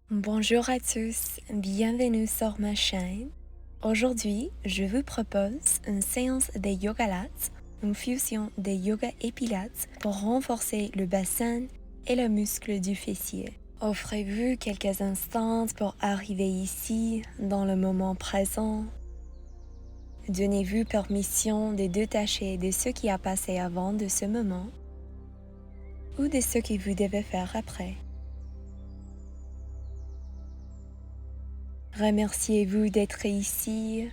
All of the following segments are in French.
Bonjour à tous, bienvenue sur ma chaîne. Aujourd'hui, je vous propose une séance de yoga latte, une fusion de yoga et pilates pour renforcer le bassin et le muscle du fessier. Offrez-vous quelques instants pour arriver ici, dans le moment présent. Donnez-vous permission de détacher de ce qui a passé avant de ce moment ou de ce que vous devez faire après. Remerciez-vous d'être ici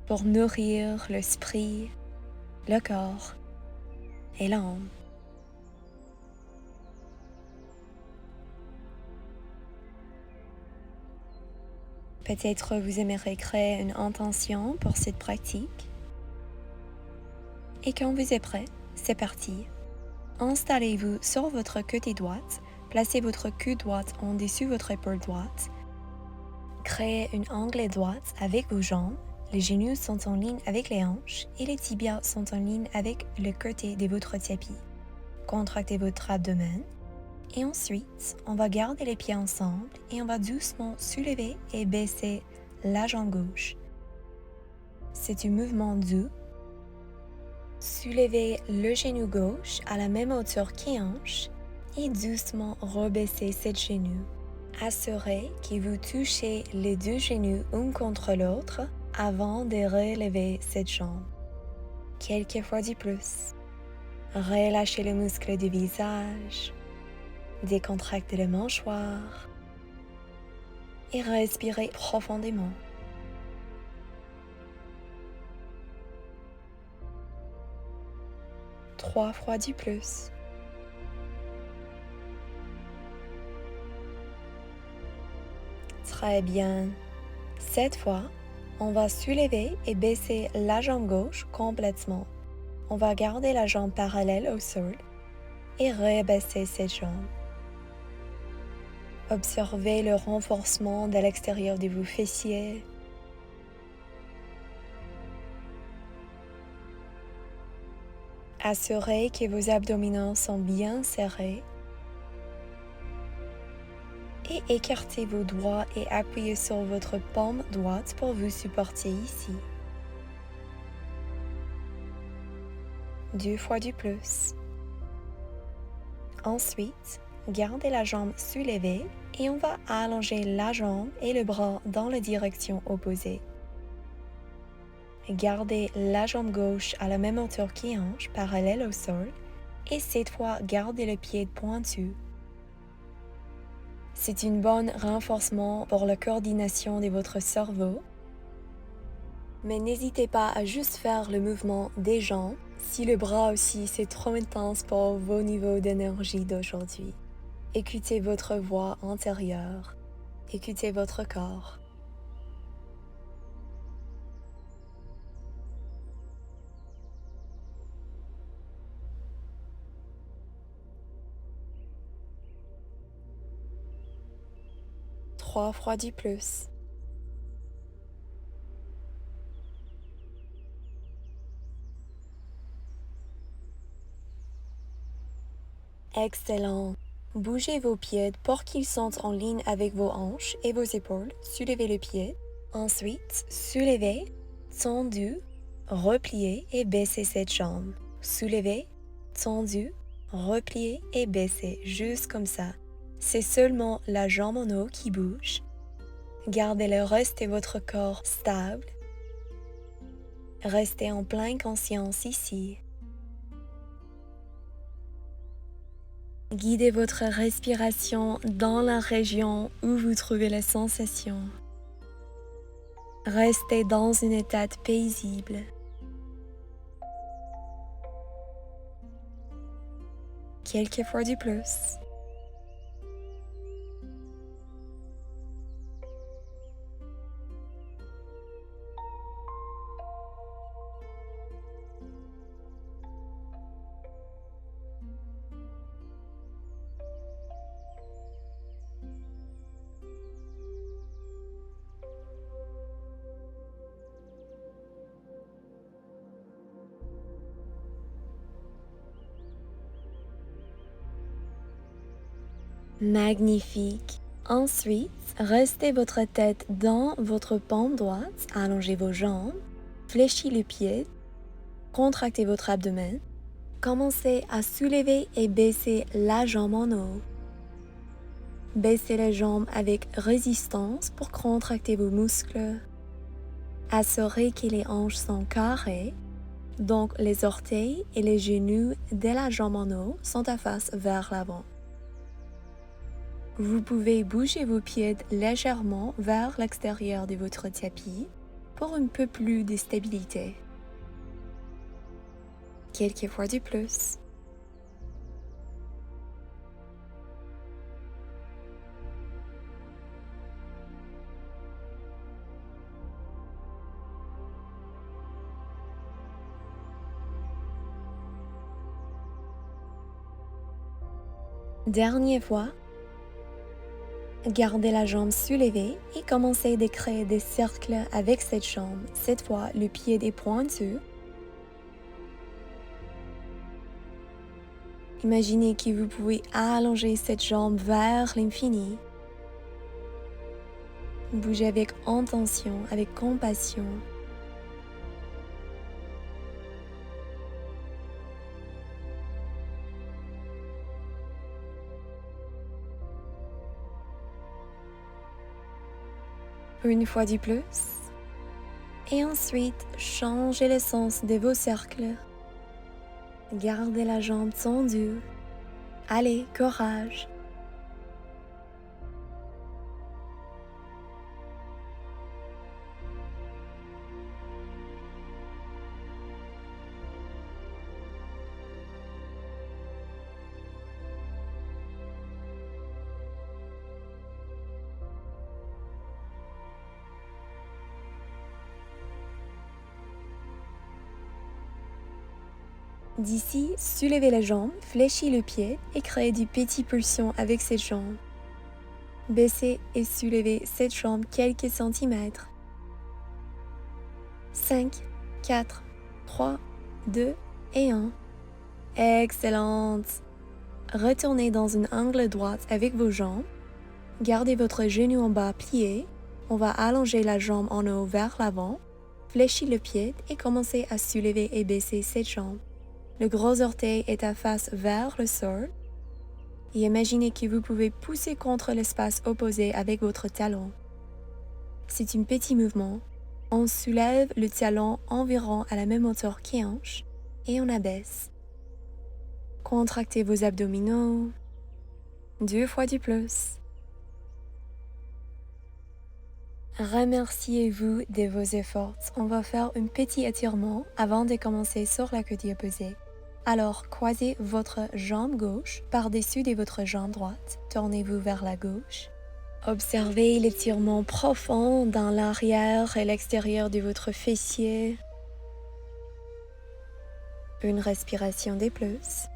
pour nourrir l'esprit, le corps et l'âme. Peut-être vous aimeriez créer une intention pour cette pratique. Et quand vous êtes prêt, c'est parti. Installez-vous sur votre côté droite, placez votre queue droite en dessus votre épaule droite. Créez un angle droit avec vos jambes, les genoux sont en ligne avec les hanches et les tibias sont en ligne avec le côté de votre tapis. Contractez votre abdomen. Et ensuite, on va garder les pieds ensemble et on va doucement soulever et baisser la jambe gauche. C'est un mouvement doux. Soulevez le genou gauche à la même hauteur qu'les hanches et doucement rebaissez cette genou. Assurez que vous touchez les deux genoux un contre l'autre avant de relever cette jambe. Quelques fois de plus. Relâchez le muscle du visage. Décontractez le mâchoire et respirez profondément. Trois fois du plus. Très bien. Cette fois, on va soulever et baisser la jambe gauche complètement. On va garder la jambe parallèle au sol et rebaisser cette jambe. Observez le renforcement de l'extérieur de vos fessiers. Assurez que vos abdominaux sont bien serrés. Et écartez vos doigts et appuyez sur votre paume droite pour vous supporter ici. Deux fois du plus. Ensuite, gardez la jambe soulevée et on va allonger la jambe et le bras dans la direction opposée. Gardez la jambe gauche à la même hauteur qu'les hanches, parallèle au sol, et cette fois, gardez le pied pointu. C'est un bon renforcement pour la coordination de votre cerveau. Mais n'hésitez pas à juste faire le mouvement des jambes si le bras aussi c'est trop intense pour vos niveaux d'énergie d'aujourd'hui. Écoutez votre voix intérieure. Écoutez votre corps. Trois fois du plus. Excellent. Bougez vos pieds pour qu'ils sont en ligne avec vos hanches et vos épaules. Soulevez le pied. Ensuite, soulevez, tendu, repliez et baissez cette jambe. Soulevez, tendu, repliez et baissez, juste comme ça. C'est seulement la jambe en haut qui bouge. Gardez le reste de votre corps stable. Restez en pleine conscience ici. Guidez votre respiration dans la région où vous trouvez la sensation. Restez dans un état paisible. Quelques fois du plus. Magnifique. Ensuite, restez votre tête dans votre paume droite, allongez vos jambes, fléchissez les pieds, contractez votre abdomen. Commencez à soulever et baisser la jambe en haut. Baissez la jambe avec résistance pour contracter vos muscles. Assurez que les hanches sont carrées, donc les orteils et les genoux de la jambe en haut sont à face vers l'avant. Vous pouvez bouger vos pieds légèrement vers l'extérieur de votre tapis pour un peu plus de stabilité. Quelques fois de plus. Dernière fois. Gardez la jambe soulevée et commencez de créer des cercles avec cette jambe. Cette fois, le pied est pointu. Imaginez que vous pouvez allonger cette jambe vers l'infini. Bougez avec intention, avec compassion. Une fois de plus. Et ensuite, changez le sens de vos cercles. Gardez la jambe tendue. Allez, courage. D'ici, soulevez la jambe, fléchissez le pied et créez du petit pulsion avec cette jambe. Baissez et soulevez cette jambe quelques centimètres. 5, 4, 3, 2 et 1. Excellente! Retournez dans un angle droit avec vos jambes. Gardez votre genou en bas plié. On va allonger la jambe en haut vers l'avant. Fléchissez le pied et commencez à soulever et baisser cette jambe. Le gros orteil est à face vers le sol. Et imaginez que vous pouvez pousser contre l'espace opposé avec votre talon. C'est un petit mouvement. On soulève le talon environ à la même hauteur qu'les hanches et on abaisse. Contractez vos abdominaux. 2 fois de plus. Remerciez-vous de vos efforts. On va faire un petit étirement avant de commencer sur la côté opposée. Alors, croisez votre jambe gauche par-dessus de votre jambe droite. Tournez-vous vers la gauche. Observez l'étirement profond dans l'arrière et l'extérieur de votre fessier. Une respiration de plus.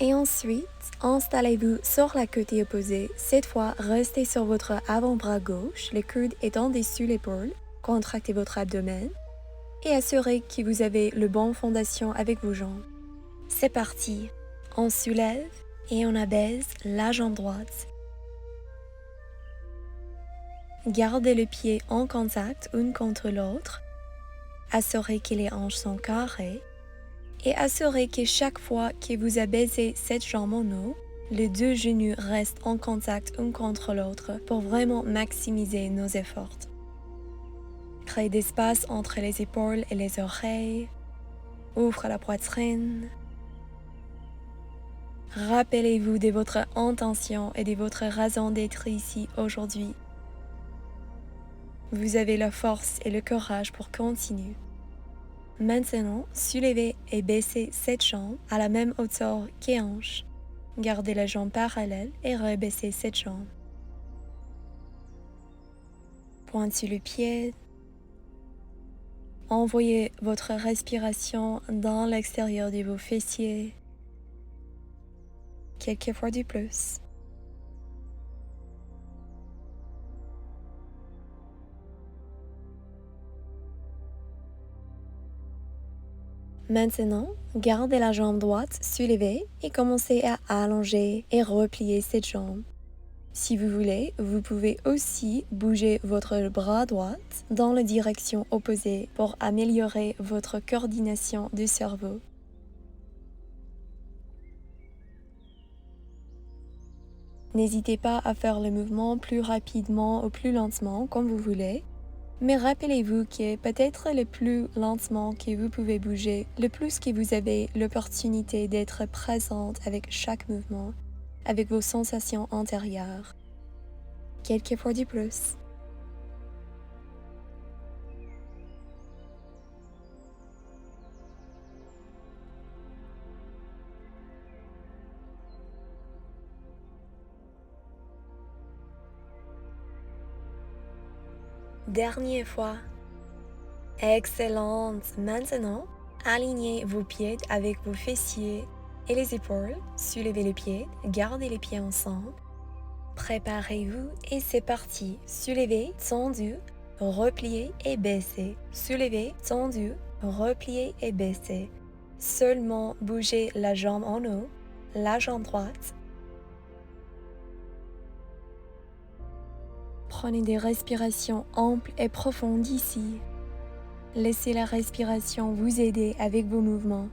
Et ensuite, installez-vous sur la côté opposée. Cette fois, restez sur votre avant-bras gauche, le coude est en dessus l'épaule. Contractez votre abdomen et assurez que vous avez le bon fondation avec vos jambes. C'est parti. On soulève et on abaisse la jambe droite. Gardez le pied en contact une contre l'autre. Assurez que les hanches sont carrées. Et assurez que chaque fois que vous abaissez cette jambe en haut, les deux genoux restent en contact un contre l'autre pour vraiment maximiser nos efforts. Créez d'espace entre les épaules et les oreilles. Ouvre la poitrine. Rappelez-vous de votre intention et de votre raison d'être ici aujourd'hui. Vous avez la force et le courage pour continuer. Maintenant, soulevez et baissez cette jambe à la même hauteur qu'les hanches. Gardez la jambe parallèle et rebaissez cette jambe. Pointez le pied. Envoyez votre respiration dans l'extérieur de vos fessiers. Quelques fois de plus. Maintenant, gardez la jambe droite soulevée et commencez à allonger et replier cette jambe. Si vous voulez, vous pouvez aussi bouger votre bras droit dans la direction opposée pour améliorer votre coordination du cerveau. N'hésitez pas à faire le mouvement plus rapidement ou plus lentement comme vous voulez, mais rappelez-vous que peut-être le plus lentement que vous pouvez bouger, le plus que vous avez l'opportunité d'être présente avec chaque mouvement, avec vos sensations intérieures. Quelques fois de plus. Dernière fois. Excellente. Maintenant, alignez vos pieds avec vos fessiers et les épaules. Soulevez les pieds, gardez les pieds ensemble. Préparez-vous et c'est parti. Soulevez, tendu, repliez et baissez. Soulevez, tendu, repliez et baissez. Seulement bougez la jambe en haut, la jambe droite. Prenez des respirations amples et profondes ici. Laissez la respiration vous aider avec vos mouvements.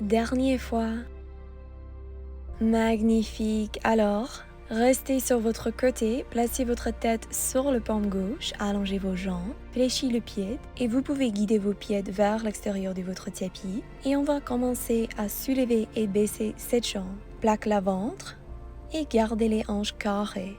Dernière fois. Magnifique. Alors, restez sur votre côté, placez votre tête sur le paume gauche, allongez vos jambes, fléchissez le pied et vous pouvez guider vos pieds vers l'extérieur de votre tapis. Et on va commencer à soulever et baisser cette jambe. Plaque la ventre et gardez les hanches carrées.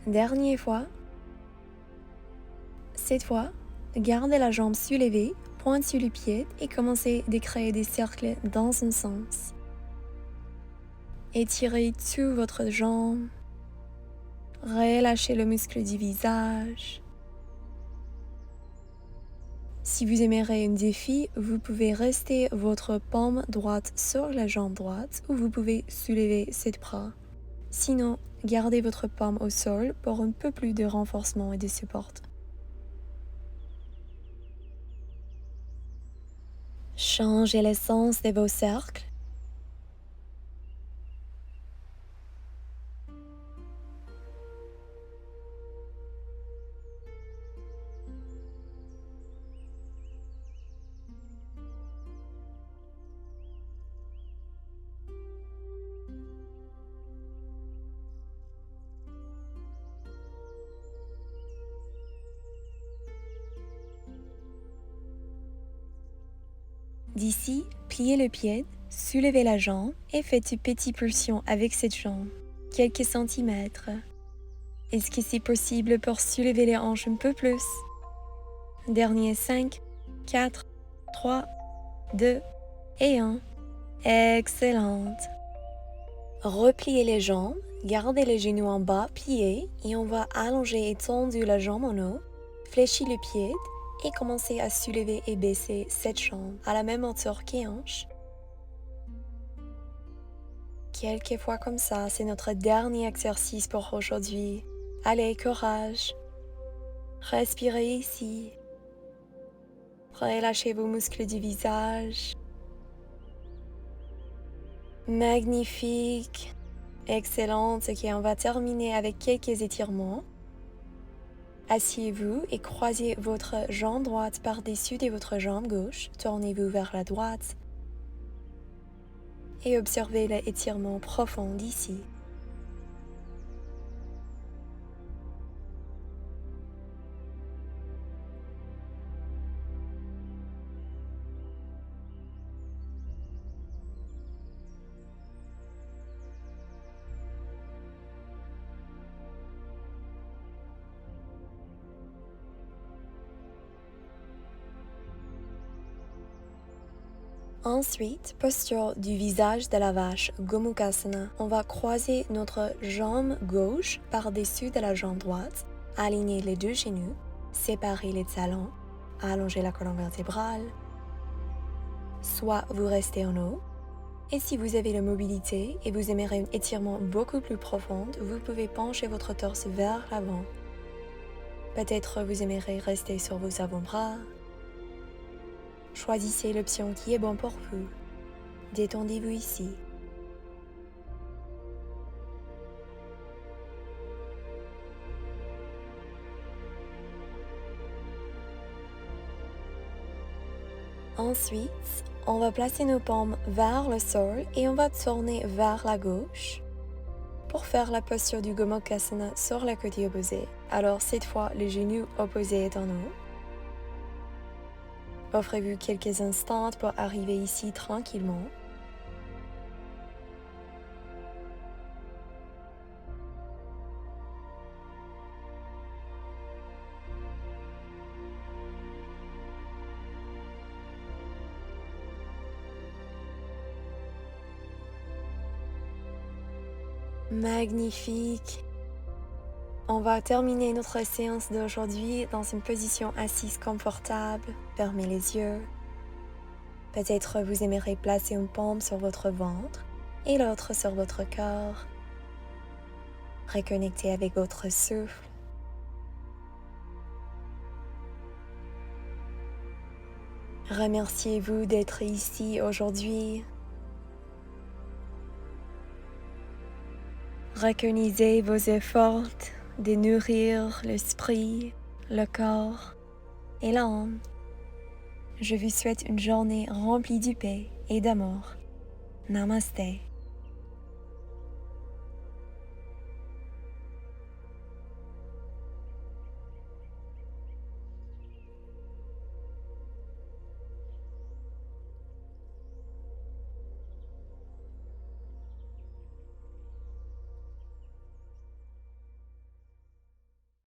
Dernière fois. Cette fois, gardez la jambe soulevée, pointe sur le pied et commencez à créer des cercles dans un sens. Étirez toute votre jambe. Relâchez le muscle du visage. Si vous aimeriez un défi, vous pouvez rester votre paume droite sur la jambe droite ou vous pouvez soulever cette bras. Sinon, gardez votre paume au sol pour un peu plus de renforcement et de support. Changez le sens de vos cercles. D'ici, pliez le pied, soulevez la jambe et faites une petite pulsion avec cette jambe, quelques centimètres. Est-ce que c'est possible pour soulever les hanches un peu plus? Dernier 5, 4, 3, 2 et 1. Excellente. Repliez les jambes, gardez les genoux en bas pliés et on va allonger et tendre la jambe en haut, fléchir le pied et commencer à soulever et baisser cette jambe à la même hauteur que les hanches. Quelques fois comme ça, c'est notre dernier exercice pour aujourd'hui. Allez, courage. Respirez ici. Relâchez vos muscles du visage. Magnifique. Excellent. Ok, on va terminer avec quelques étirements. Asseyez-vous et croisez votre jambe droite par-dessus de votre jambe gauche. Tournez-vous vers la droite et observez l'étirement profond d'ici. Ensuite, posture du visage de la vache, Gomukhasana. On va croiser notre jambe gauche par-dessus de la jambe droite, aligner les deux genoux, séparer les talons, allonger la colonne vertébrale. Soit vous restez en haut, et si vous avez la mobilité et vous aimerez un étirement beaucoup plus profond, vous pouvez pencher votre torse vers l'avant. Peut-être vous aimerez rester sur vos avant-bras. Choisissez l'option qui est bon pour vous. Détendez-vous ici. Ensuite, on va placer nos paumes vers le sol et on va tourner vers la gauche pour faire la posture du Gomukhasana sur le côté opposé. Alors cette fois, le genou opposé est en haut. Offrez-vous quelques instants pour arriver ici tranquillement. Magnifique. On va terminer notre séance d'aujourd'hui dans une position assise confortable. Fermez les yeux. Peut-être vous aimerez placer une paume sur votre ventre et l'autre sur votre corps. Reconnectez avec votre souffle. Remerciez-vous d'être ici aujourd'hui. Reconnaissez vos efforts de nourrir l'esprit, le corps et l'âme. Je vous souhaite une journée remplie de paix et d'amour. Namaste.